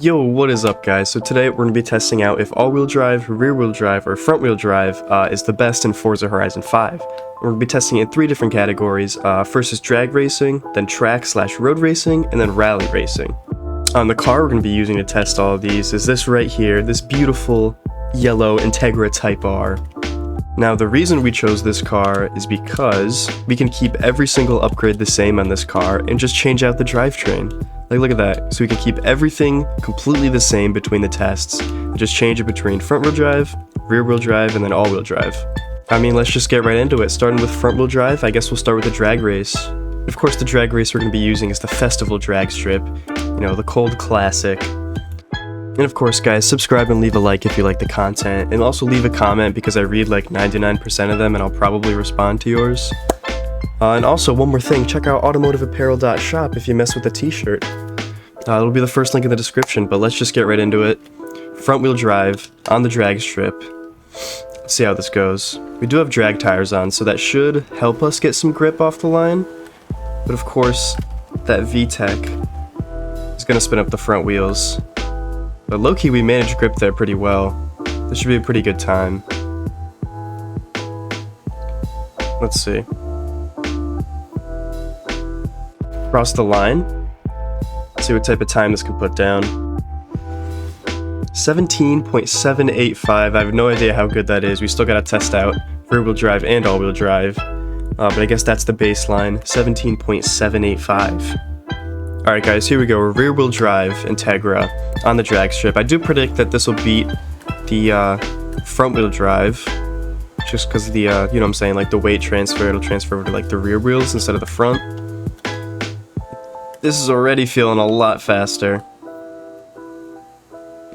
Yo, what is up guys? So today we're going to be testing out if all-wheel drive, rear-wheel drive, or front-wheel drive is the best in Forza Horizon 5. We're going to be testing it in 3 different categories. First is drag racing, then track/road racing, and then rally racing. On the car we're going to be using to test all of these is this right here, this beautiful yellow Integra Type R. Now the reason we chose this car is because we can keep every single upgrade the same on this car and just change out the drivetrain. Like, look at that. So we can keep everything completely the same between the tests and just change it between front-wheel drive, rear-wheel drive, and then all-wheel drive. I mean, let's just get right into it. Starting with front-wheel drive, I guess we'll start with the drag race. Of course, the drag race we're going to be using is the Festival drag strip, you know, the cold classic. And of course, guys, subscribe and leave a like if you like the content, and also leave a comment because I read like 99% of them and I'll probably respond to yours. And also, one more thing, check out automotiveapparel.shop if you mess with the t-shirt. It'll be the first link in the description, but let's just get right into it. Front wheel drive on the drag strip. Let's see how this goes. We do have drag tires on, so that should help us get some grip off the line. But of course, that VTEC is going to spin up the front wheels. But low-key, we managed grip there pretty well. This should be a pretty good time. Let's see. Cross the line. Let's see what type of time this can put down. 17.785. I have no idea how good that is. We still gotta test out rear-wheel drive and all-wheel drive. But I guess that's the baseline. 17.785. Alright guys, here we go. Rear-wheel drive Integra on the drag strip. I do predict that this will beat the front-wheel drive. Just because of the, you know what I'm saying, like the weight transfer, it'll transfer over to like the rear wheels instead of the front. This is already feeling a lot faster.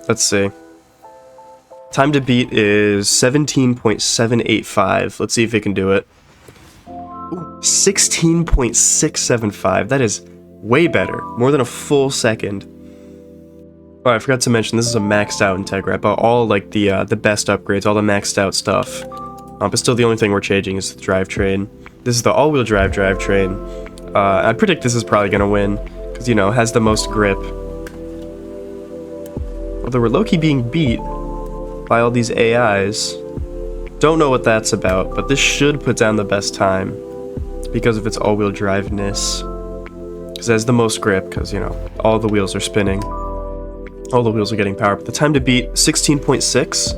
Let's see. Time to beat is 17.785. Let's see if it can do it. 16.675. That is way better. More than a full second. Oh, I forgot to mention, this is a maxed out Integra. I bought all like the best upgrades, all the maxed out stuff. But still, the only thing we're changing is the drivetrain. This is the all-wheel drive drivetrain. I predict this is probably gonna win, because, you know, it has the most grip. Although we're low-key being beat by all these AIs. Don't know what that's about, but this should put down the best time because of its all-wheel driveness. Because it has the most grip, because, you know, all the wheels are spinning. All the wheels are getting power. But the time to beat, 16.6,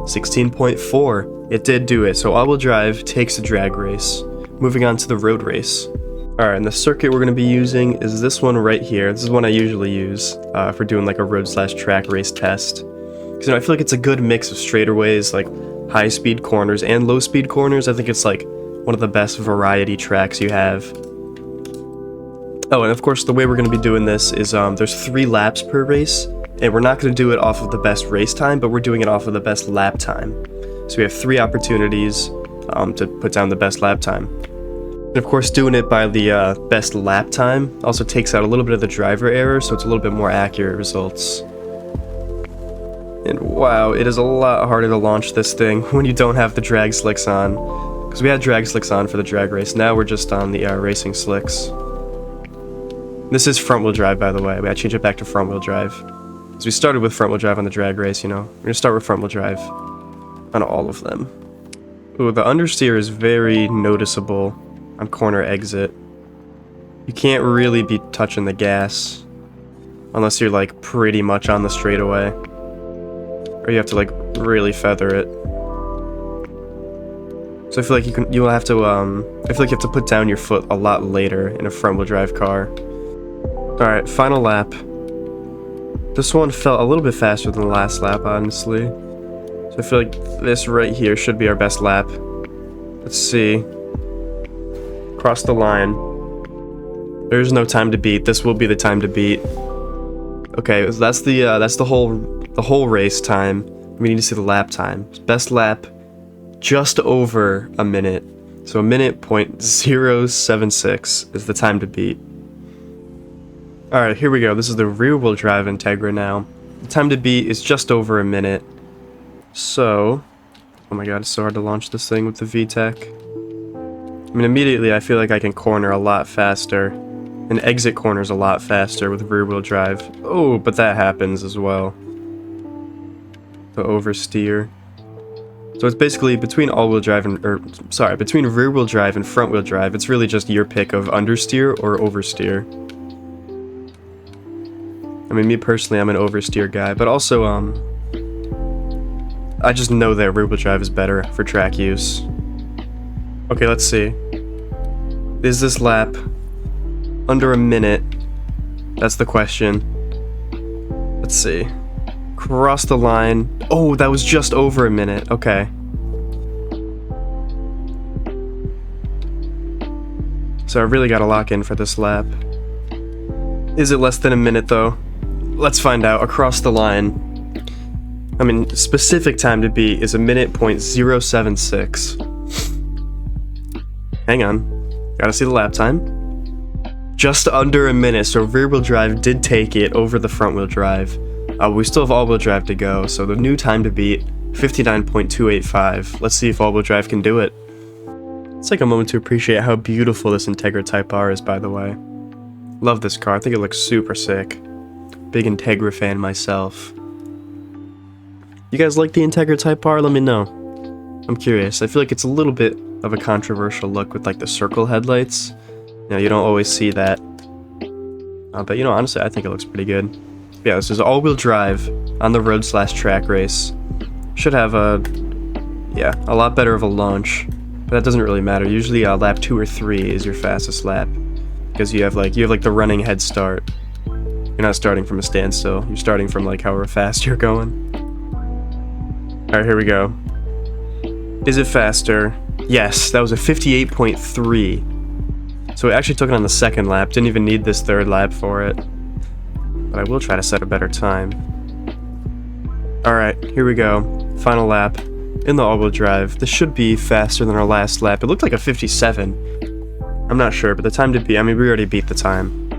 16.4. It did do it, so all-wheel drive takes the drag race. Moving on to the road race. Alright, and the circuit we're going to be using is this one right here. This is one I usually use for doing like a road/track race test. Because, you know, I feel like it's a good mix of straightaways, like high-speed corners and low-speed corners. I think it's like one of the best variety tracks you have. Oh, and of course, the way we're going to be doing this is there's 3 laps per race, and we're not going to do it off of the best race time, but we're doing it off of the best lap time. So we have 3 opportunities to put down the best lap time. And of course, doing it by the best lap time also takes out a little bit of the driver error, so it's a little bit more accurate results. And wow, it is a lot harder to launch this thing when you don't have the drag slicks on. Because we had drag slicks on for the drag race, now we're just on the racing slicks. This is front-wheel drive, by the way. I changed it back to front-wheel drive. So we started with front-wheel drive on the drag race, you know. We're gonna start with front-wheel drive on all of them. Ooh, the understeer is very noticeable on corner exit. You can't really be touching the gas unless you're like pretty much on the straightaway, or you have to like really feather it. So I feel like you'll have to I feel like you have to put down your foot a lot later in a front-wheel drive car. Alright, final lap. This one felt a little bit faster than the last lap, honestly. So I feel like this right here should be our best lap. Let's see. Cross the line. There's no time to beat. This will be the time to beat. Okay, that's the whole race time. We need to see the lap time. Best lap, just over a minute. So a minute .076 is the time to beat. Alright, here we go. This is the rear-wheel drive Integra now. The time to beat is just over a minute. So, oh my god, it's so hard to launch this thing with the VTEC. I mean, immediately I feel like I can corner a lot faster And exit corners a lot faster with rear-wheel drive. Oh, but that happens as well. The oversteer. So it's basically between all-wheel drive and, between rear-wheel drive and front-wheel drive, it's really just your pick of understeer or oversteer. I mean, me personally, I'm an oversteer guy, but also, I just know that rear-wheel drive is better for track use. Okay, let's see. Is this lap under a minute? That's the question. Let's see. Cross the line. Oh, that was just over a minute. Okay. So I really gotta lock in for this lap. Is it less than a minute, though? Let's find out. Across the line. I mean, specific time to beat is a minute .076. Hang on. Gotta see the lap time. Just under a minute, so rear-wheel drive did take it over the front-wheel drive. We still have all-wheel drive to go, so the new time to beat, 59.285. Let's see if all-wheel drive can do it. Let's take a moment to appreciate how beautiful this Integra Type R is, by the way. Love this car. I think it looks super sick. Big Integra fan myself. You guys like the Integra Type R? Let me know. I'm curious. I feel like it's a little bit of a controversial look with like the circle headlights. You know, you don't always see that. But you know, honestly, I think it looks pretty good. Yeah, this is all-wheel drive on the road/track race. Should have a lot better of a launch, but that doesn't really matter. Usually, lap 2 or 3 is your fastest lap because you have like the running head start. You're not starting from a standstill. You're starting from like however fast you're going. All right, here we go. Is it faster? Yes, that was a 58.3. So it actually took it on the second lap. Didn't even need this third lap for it. But I will try to set a better time. Alright, here we go. Final lap in the all-wheel drive. This should be faster than our last lap. It looked like a 57. I'm not sure, but the time to beat, I mean, we already beat the time.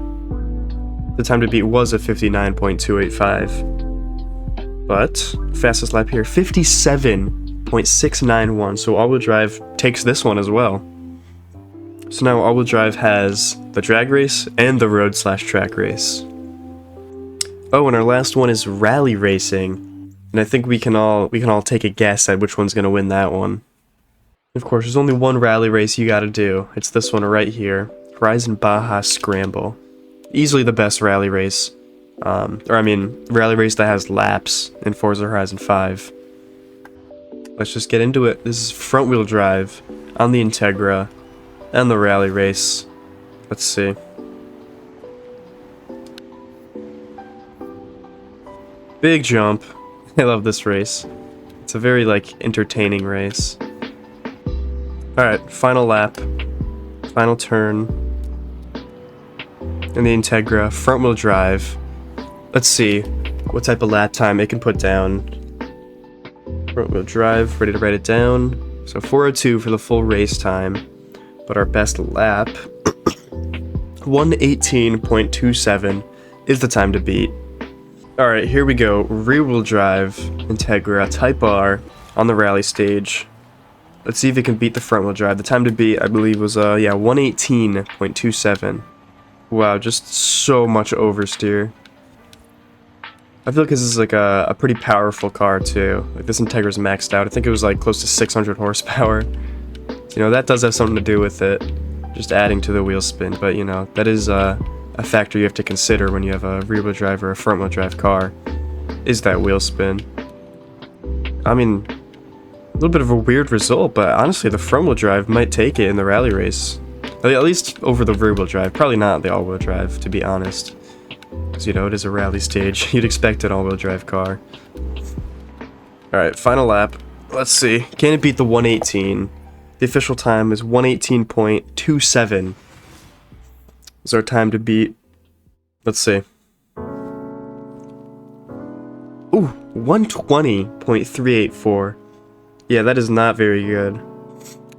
The time to beat was a 59.285. But, fastest lap here, 57.691. So all-wheel drive takes this one as well. So now all-wheel drive has the drag race and the road/track race. Oh, and our last one is rally racing, and I think we can all take a guess at which one's gonna win that one. Of course, there's only one rally race you gotta do. It's this one right here, Horizon Baja Scramble. Easily the best rally race, rally race that has laps in Forza Horizon 5. Let's just get into it. This is front-wheel drive on the Integra and the rally race. Let's see. Big jump. I love this race. It's a very, like, entertaining race. Alright, final lap. Final turn. In the Integra, front-wheel drive. Let's see what type of lap time it can put down. Front-wheel drive, ready to write it down. So 4:02 for the full race time. But our best lap, 1:18.27, is the time to beat. Alright, here we go. Rear-wheel drive, Integra, Type R, on the rally stage. Let's see if it can beat the front-wheel drive. The time to beat, I believe, was, 1:18.27. Wow, just so much oversteer. I feel like this is, like, a pretty powerful car, too. Like, this Integra's maxed out. I think it was, like, close to 600 horsepower. You know, that does have something to do with it. Just adding to the wheel spin, but, you know, that is, a factor you have to consider when you have a rear-wheel drive or a front-wheel drive car, is that wheel spin. I mean, a little bit of a weird result, but honestly, the front-wheel drive might take it in the rally race. At least over the rear-wheel drive, probably not the all-wheel drive, to be honest. Because, you know, it is a rally stage. You'd expect an all-wheel drive car. Alright, final lap. Let's see. Can it beat the 1:18? The official time is 1:18.27. Is our time to beat. Let's see. Ooh, 1:20.384. Yeah, that is not very good.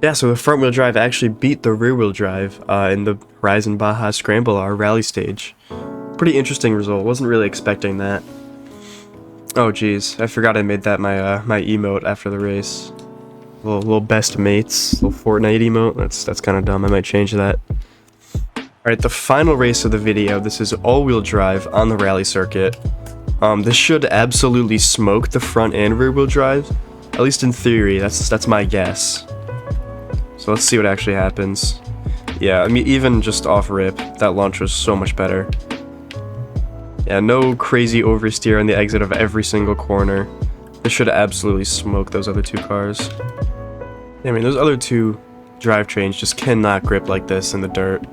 Yeah, so the front-wheel drive actually beat the rear-wheel drive in the Horizon Baja Scramble, our rally stage. Pretty interesting result. Wasn't really expecting that. Oh, geez. I forgot I made that my my emote after the race. Little best mates, little Fortnite emote. That's kind of dumb. I might change that. Alright, the final race of the video. This is all-wheel drive on the rally circuit. This should absolutely smoke the front and rear-wheel drive. At least in theory, that's my guess. So let's see what actually happens. Yeah, I mean, even just off-rip, that launch was so much better. Yeah, no crazy oversteer on the exit of every single corner. This should absolutely smoke those other two cars. Yeah, I mean, those other two drivetrains just cannot grip like this in the dirt.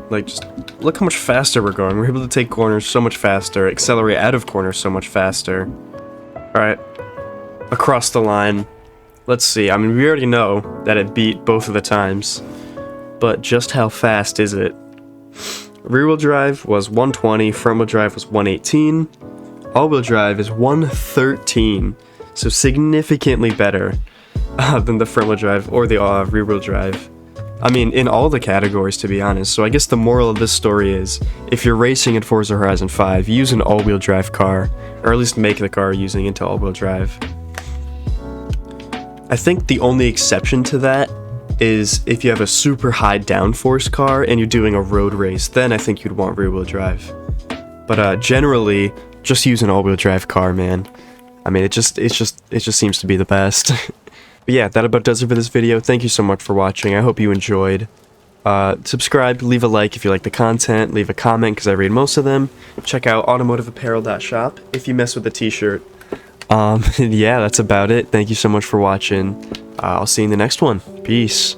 Like, just look how much faster we're going. We're able to take corners so much faster, accelerate out of corners so much faster. Alright, across the line. Let's see, I mean, we already know that it beat both of the times, but just how fast is it? Rear-wheel drive was 120, front-wheel drive was 118, all-wheel drive is 113, so significantly better than the front-wheel drive or the rear-wheel drive. I mean, in all the categories, to be honest. So I guess the moral of this story is, if you're racing in Forza Horizon 5, use an all-wheel drive car, or at least make the car using into all-wheel drive. I think the only exception to that is if you have a super high downforce car and you're doing a road race, then I think you'd want rear-wheel drive. But generally, just use an all-wheel drive car, man. I mean, it just seems to be the best. But yeah, that about does it for this video. Thank you so much for watching. I hope you enjoyed. Subscribe, leave a like if you like the content, leave a comment because I read most of them. Check out automotiveapparel.shop if you mess with the t-shirt. Yeah, that's about it. Thank you so much for watching. I'll see you in the next one. Peace.